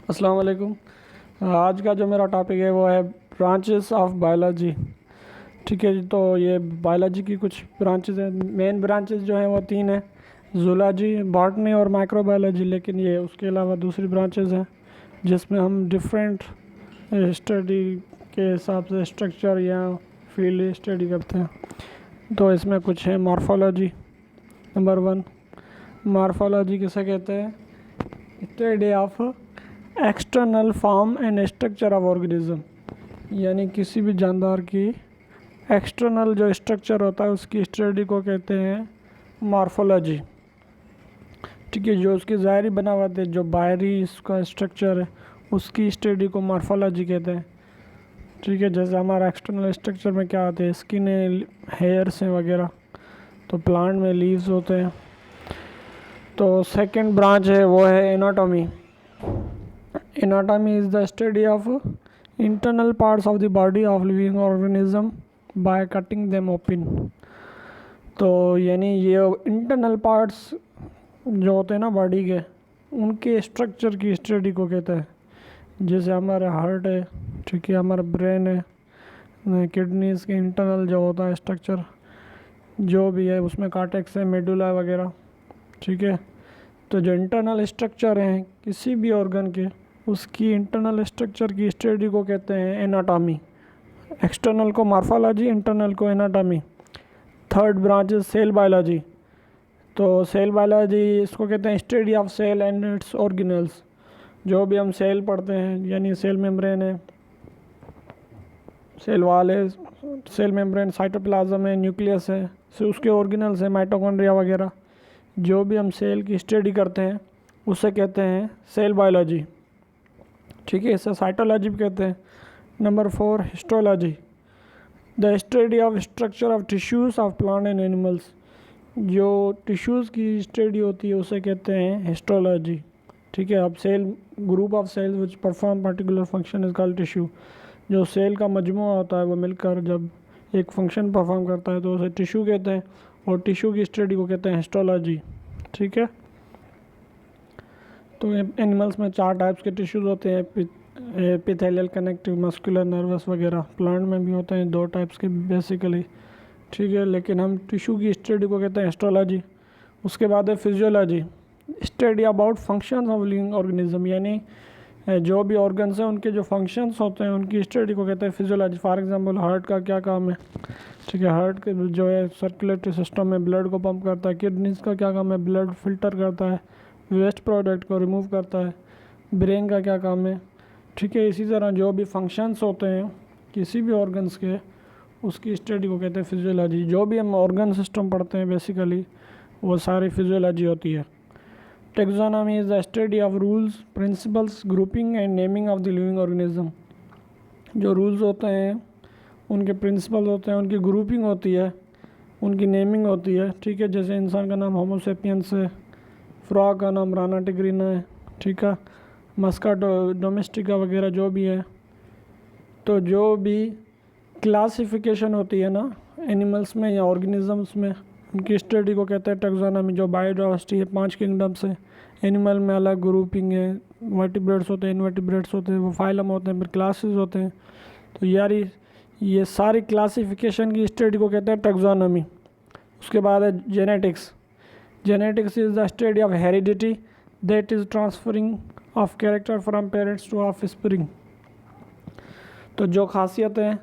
अस्सलाम वालेकुम। आज का जो मेरा टॉपिक है वो है ब्रांचेस ऑफ बायोलॉजी। ठीक है जी, तो ये बायोलॉजी की कुछ ब्रांचेस हैं। मेन ब्रांचेस जो हैं वो तीन हैं, जूलॉजी, बॉटनी और माइक्रोबायोलॉजी। लेकिन ये उसके अलावा दूसरी ब्रांचेस हैं जिसमें हम डिफरेंट स्टडी के हिसाब से स्ट्रक्चर या फील्ड स्टडी करते हैं। तो इसमें कुछ है मॉर्फोलॉजी। नंबर 1, मॉर्फोलॉजी किसे कहते हैं? Study of external form and structure of organism, यानी किसी भी जानदार की एक्सटर्नल जो स्ट्रक्चर होता है उसकी स्टडी को कहते हैं मॉर्फोलॉजी। ठीक है, जो उसकी ज़ाहरी बनावट है, जो बाहरी इसका स्ट्रक्चर है, उसकी स्टडी को मॉर्फोलॉजी कहते हैं। ठीक है, जैसे हमारा एक्सटर्नल स्ट्रक्चर में क्या आते हैं, स्किन है, हेयर्स हैं वगैरह। तो प्लांट में लीव्स होते हैं। तो सेकंड ब्रांच है वो है anatomy. Anatomy is the study of internal parts of the body of living organism by cutting them open। तो यानी ये इंटरनल पार्ट्स जो होते हैं ना बॉडी के, उनके स्ट्रक्चर की स्टडी को कहते हैं। जैसे हमारा हार्ट है, ठीक है, हमारा ब्रेन है, किडनीज के इंटरनल जो होता है स्ट्रक्चर जो भी है, उसमें कार्टेक्स है, मेडुला वगैरह। ठीक है, तो जो इंटरनल स्ट्रक्चर हैं किसी भी ऑर्गन के, उसकी इंटरनल स्ट्रक्चर की स्टडी को कहते हैं एनाटॉमी। एक्सटर्नल को मॉर्फोलॉजी, इंटरनल को anatomy. Third branch is cell biology. तो सेल बायोलॉजी इसको कहते हैं study of cell and its organelles. जो भी हम सेल पढ़ते हैं, यानी सेल मेम्ब्रेन है, सेल वाल है, सेल मेम्ब्रेन, साइटोप्लाज्म है, न्यूक्लियस है, उसके ऑर्गेनल्स है, माइटोकॉन्ड्रिया वगैरह। जो भी हम सेल की स्टडी करते हैं उसे कहते हैं सेल बायोलॉजी। ठीक है, इसे साइटोलॉजी भी कहते हैं। Number 4, histology, the study of structure of tissues of plant and animals. जो टिश्यूज़ की स्टडी होती है उसे कहते हैं हिस्टोलॉजी। ठीक है, अब cell, group of cells which perform particular function is called tissue. जो सेल का मजमूआ होता है वो मिलकर जब एक फंक्शन परफॉर्म करता है तो उसे टिश्यू कहते हैं, और टिश्यू की स्टडी को कहते हैं हिस्टोलॉजी। ठीक है, तो एनिमल्स में 4 टाइप्स के टिश्यूज़ होते हैं, एपिथेलियल, कनेक्टिव, मस्कुलर, नर्वस वगैरह। प्लांट में भी होते हैं 2 टाइप्स के बेसिकली। ठीक है, लेकिन हम टिश्यू की स्टडी को कहते हैं हिस्टोलॉजी। उसके बाद है physiology, study about functions of living organism, यानी जो भी ऑर्गन्स हैं उनके जो फंक्शंस होते हैं उनकी स्टडी को कहते हैं फिजियोलॉजी। फॉर एग्जांपल हार्ट का क्या काम है? ठीक है, हार्ट के जो है सर्कुलेटरी सिस्टम में ब्लड को पंप करता है। किडनीज का क्या काम है? ब्लड फिल्टर करता है, वेस्ट प्रोडक्ट को रिमूव करता है। ब्रेन का क्या काम है? ठीक है, इसी तरह जो भी फंक्शंस होते हैं किसी भी ऑर्गन्स के, उसकी स्टडी को कहते हैं फिजियोलॉजी। जो भी हम ऑर्गन सिस्टम पढ़ते हैं बेसिकली वो सारी फिजियोलॉजी होती है। Taxonomy is the study of rules, principles, grouping and naming of the living organism. जो रूल्स होते हैं, उनके प्रिंसिपल होते हैं, उनकी ग्रुपिंग होती है, उनकी नेमिंग होती है। ठीक है, जैसे इंसान का नाम होमो सेपियंस है, फ्रॉग का नाम राना टिग्रीना है। ठीक है, मस्का डोमेस्टिका वगैरह जो भी है। तो जो भी क्लासिफिकेशन होती है ना एनिमल्स में या ऑर्गेनिजम्स में, उनकी स्टडी को कहते हैं टेक्सोनॉमी। जो बायोडाइवर्सिटी है 5 किंगडम्स है, एनिमल में अलग ग्रुपिंग है, वर्टिब्रेट्स होते हैं, इनवर्टिब्रेट्स होते हैं, वो फाइलम होते हैं, फिर क्लासेस होते हैं। तो यार ये सारी क्लासिफिकेशन की स्टडी को कहते हैं टेक्सोनॉमी। उसके बाद है genetics. Genetics is the study of heredity that is transferring of character from parents two of spring. तो जो खासियतें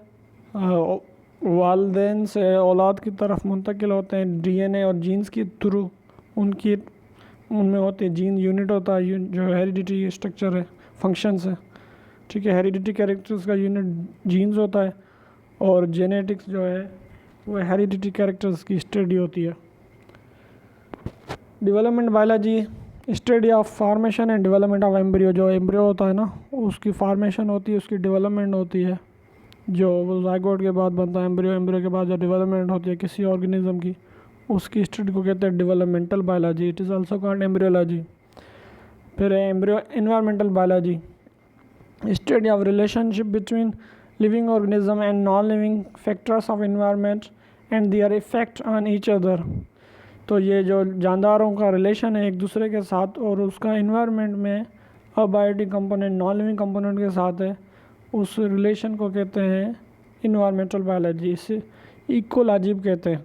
वालदेन से औलाद की तरफ मुंतकिल होते हैं डीएनए और जीन्स के थ्रू, उनमें होते हैं जीन यूनिट होता है जो हेरिडिटी स्ट्रक्चर है, फंक्शंस है। ठीक है, हेरिडिटी कैरेक्टर्स का यूनिट जीन्स होता है, और जेनेटिक्स जो है वो हेरिडिटी कैरेक्टर्स की स्टडी होती है। Development biology, study of formation and development of embryo. जो एम्ब्रियो होता है ना उसकी फार्मेशन होती है, उसकी डेवलपमेंट होती है, जो वो ज़ाइगोट के बाद बनता है एम्ब्रियो। एम्ब्रियो के बाद जो डेवलपमेंट होती है किसी ऑर्गेनिज्म की, उसकी स्टडी को कहते हैं developmental biology. It is also called embryology. फिर है embryo environmental biology, study of relationship between living organism and non living factors of environment and their effect on each other. तो ये जो जानदारों का रिलेशन है एक दूसरे के साथ और उसका इन्वायरमेंट में abiotic component non living component के साथ है, उस रिलेशन को कहते हैं इन्वायरमेंटल बायोलॉजी। इसे इकोलॉजी कहते हैं,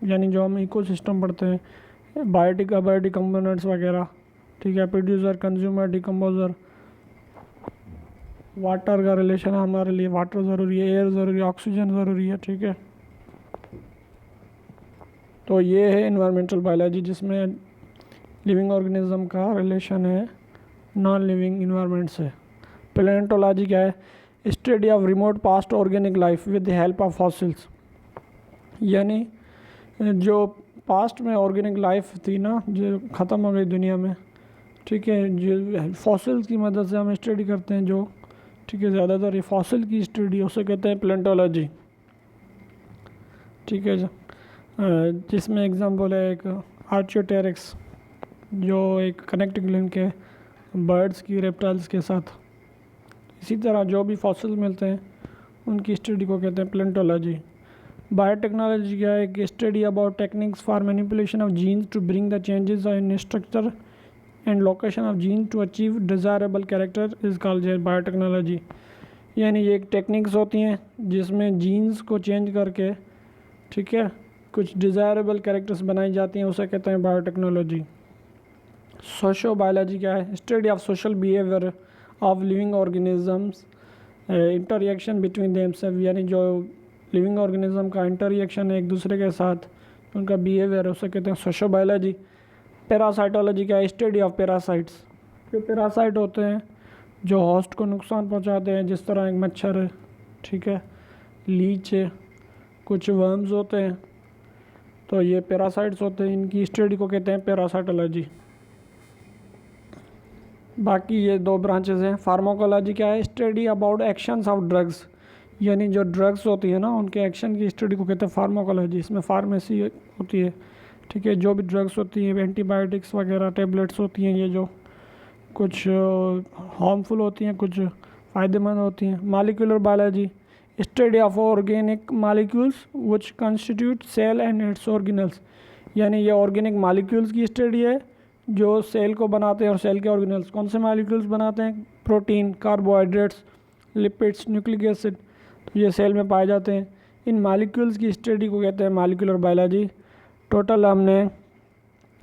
यानी जो हम इकोसिस्टम पढ़ते हैं, बायोटिक अबायोटिक कंपोनेंट्स वगैरह, ठीक है, प्रोड्यूसर कंज्यूमर डिकम्पोजर। वाटर का रिलेशन है हमारे लिए, वाटर ज़रूरी है, एयर ज़रूरी है, ऑक्सीजन ज़रूरी है, ठीक है। तो ये है इन्वायरमेंटल बायोलॉजी, जिसमें लिविंग ऑर्गेनिज्म का रिलेशन है नॉन लिविंग इन्वायरमेंट से। पैलेंटोलॉजी क्या है? Study of remote past organic life with the help of fossils, यानी जो पास्ट में ऑर्गेनिक लाइफ थी ना, जो ख़त्म हो गई दुनिया में, ठीक है, जो फॉसिल्स की मदद से हम स्टडी करते हैं जो, ठीक है, ज़्यादातर ये फॉसिल की स्टडी, उसे कहते हैं पैलेंटोलॉजी, ठीक है। जिसमें एग्जांपल है एक आर्चियोटेरिक्स, जो एक कनेक्टिंग लिंक है बर्ड्स की रेप्टाइल्स के साथ। इसी तरह जो भी फॉसिल मिलते हैं उनकी स्टडी को कहते हैं पैलेंटोलॉजी। बायोटेक्नोलॉजी क्या है? एक study about techniques for manipulation of genes to bring the changes in structure and location of gene to achieve desirable character is called biotechnology. यानी ये एक टेक्निक्स होती हैं जिसमें जीन्स को चेंज करके, ठीक है, कुछ डिज़ायरेबल कैरेक्टर्स बनाई जाती हैं, उसे कहते हैं बायोटेक्नोलॉजी। सोशो बायोलॉजी क्या है? Study of social behaviour of living organisms, interaction between themself, यानी जो लिविंग ऑर्गेनिज्म का इंटरएक्शन है एक दूसरे के साथ, उनका बिहेवियर, उसे कहते हैं सोशो बायोलॉजी। पैरासाइटोलॉजी क्या है? Study of parasites. जो पैरासाइट होते हैं जो होस्ट को नुकसान पहुंचाते हैं, जिस तरह एक मच्छर है, ठीक है, लीच है, कुछ वर्म्स होते हैं, तो ये पैरासाइट्स होते हैं, इनकी स्टडी को कहते हैं पैरासाइटोलॉजी। बाकी ये दो ब्रांचेस हैं। फार्माकोलॉजी क्या है? Study about actions of drugs, यानी जो ड्रग्स होती है ना उनके एक्शन की स्टडी को कहते हैं फार्माकोलॉजी। इसमें फार्मेसी होती है, ठीक है, जो भी ड्रग्स होती हैं, एंटीबायोटिक्स वगैरह टेबलेट्स होती हैं, ये जो कुछ हार्मफुल होती हैं, कुछ फ़ायदेमंद होती हैं। Molecular biology, study of organic molecules which constitute cell and its organelles, यानी ये ऑर्गेनिक मॉलिक्यूल्स की स्टडी है जो सेल को बनाते हैं, और सेल के ऑर्गेनल्स कौन से मॉलिक्यूल्स बनाते हैं? Protein, carbohydrates, lipids, nucleic acid, तो ये सेल में पाए जाते हैं। इन मॉलिक्यूल्स की स्टडी को कहते हैं मॉलिक्यूलर बायोलॉजी। टोटल हमने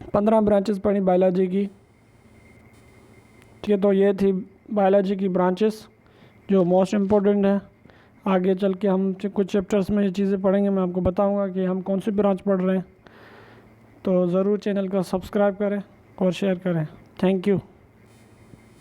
15 ब्रांचेस पढ़ी बायोलॉजी की, ठीक है। तो ये थी बायोलॉजी की ब्रांचेस जो मोस्ट इम्पोर्टेंट है। आगे चल के हम कुछ चैप्टर्स में ये चीज़ें पढ़ेंगे, मैं आपको बताऊंगा कि हम कौन सी ब्रांच पढ़ रहे हैं। तो ज़रूर चैनल को सब्सक्राइब करें और शेयर करें। Thank you.